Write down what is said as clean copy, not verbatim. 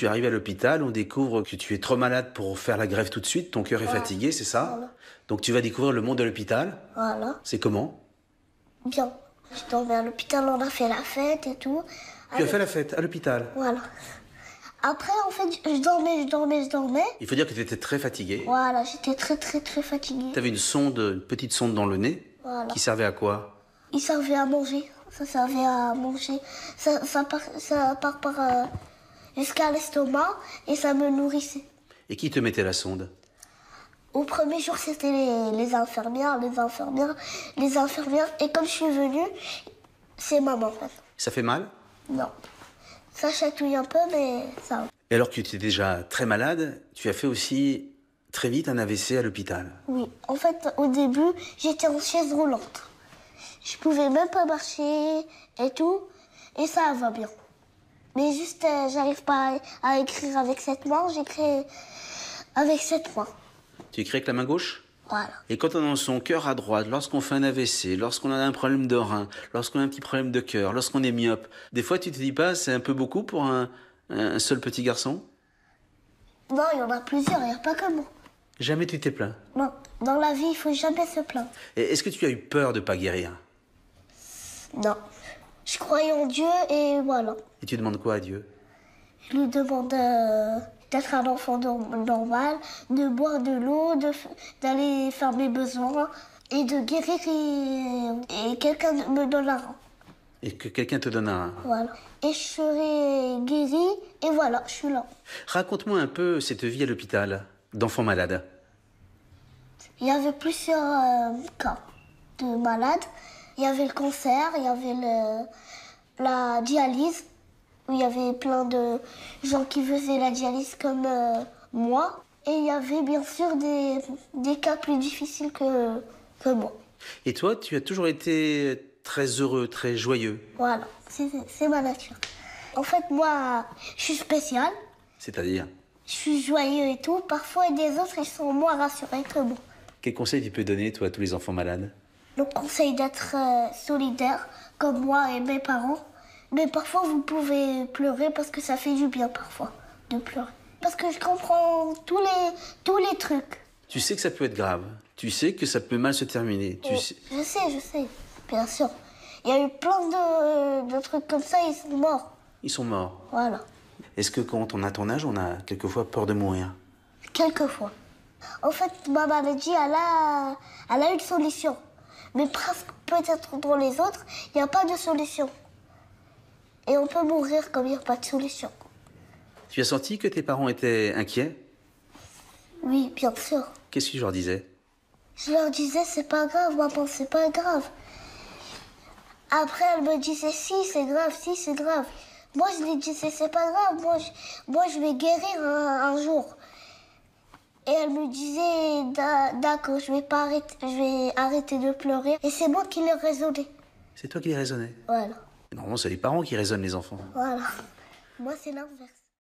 tu arrives à l'hôpital, on découvre que tu es trop malade pour faire la greffe tout de suite, ton cœur est fatigué, c'est ça? Voilà. Donc tu vas découvrir le monde de l'hôpital. Voilà. C'est comment? Bien. Je dormais à l'hôpital, on a fait la fête et tout. Tu as fait la fête à l'hôpital. Voilà. Après, en fait, je dormais. Il faut dire que tu étais très fatigué. Voilà, j'étais très fatiguée. Tu avais une petite sonde dans le nez. Voilà. Qui servait à quoi? Il servait à manger. Ça servait à manger. Ça part par jusqu'à l'estomac et ça me nourrissait. Et qui te mettait la sonde? Au premier jour, c'était les infirmières. Et comme je suis venue, c'est maman maintenant. Ça fait mal? Non. Ça chatouille un peu, mais ça va. Et alors que tu étais déjà très malade, tu as fait aussi très vite un AVC à l'hôpital. Oui. En fait, au début, j'étais en chaise roulante. Je pouvais même pas marcher et tout. Et ça va bien. Mais juste, j'arrive pas à écrire avec cette main. J'écris avec cette main. Tu écris avec la main gauche? Voilà. Et quand on a son cœur à droite, lorsqu'on fait un AVC, lorsqu'on a un problème de rein, lorsqu'on a un petit problème de cœur, lorsqu'on est myope, des fois tu te dis pas c'est un peu beaucoup pour un seul petit garçon? Non, il y en a plusieurs, il n'y a pas que moi. Jamais tu t'es plaint? Non, dans la vie, il faut jamais se plaindre. Et est-ce que tu as eu peur de pas guérir? Non. Je croyais en Dieu et voilà. Et tu demandes quoi à Dieu? Je lui demande d'être un enfant normal, de boire de l'eau, d'aller faire mes besoins et de guérir et quelqu'un me donne un rein. Et que quelqu'un te donne un... Voilà. Et je serai guérie et voilà, je suis là. Raconte-moi un peu cette vie à l'hôpital d'enfant malade. Il y avait plusieurs cas de malades. Il y avait le cancer, il y avait la dialyse, où il y avait plein de gens qui faisaient la dialyse comme moi. Et il y avait bien sûr des cas plus difficiles que moi. Et toi, tu as toujours été très heureux, très joyeux. Voilà, c'est ma nature. En fait, moi, je suis spéciale. C'est-à-dire? Je suis joyeux et tout. Parfois, des autres, ils sont moins rassurés que moi. Quel conseil tu peux donner, toi, à tous les enfants malades? Le conseil d'être solidaire, comme moi et mes parents. Mais parfois, vous pouvez pleurer parce que ça fait du bien, parfois, de pleurer. Parce que je comprends tous les trucs. Tu sais que ça peut être grave. Tu sais que ça peut mal se terminer. Je sais, bien sûr. Il y a eu plein de trucs comme ça, ils sont morts. Ils sont morts. Voilà. Est-ce que quand on a ton âge, on a quelquefois peur de mourir? Quelquefois. En fait, ma maladie, elle a une solution. Mais presque peut-être dans les autres, il n'y a pas de solution. Et on peut mourir comme il n'y a pas de solution. Tu as senti que tes parents étaient inquiets? Oui, bien sûr. Qu'est-ce que tu leur disais? Je leur disais, c'est pas grave, maman, c'est pas grave. Après, elle me disait, si, c'est grave, si, c'est grave. Moi, je lui disais, c'est pas grave, moi, je vais guérir un jour. Et elle me disait, d'accord, je vais arrêter de pleurer. Et c'est moi qui l'ai raisonné. C'est toi qui les raisonnais? Voilà. Normalement, c'est les parents qui raisonnent les enfants. Voilà. Moi, c'est l'inverse.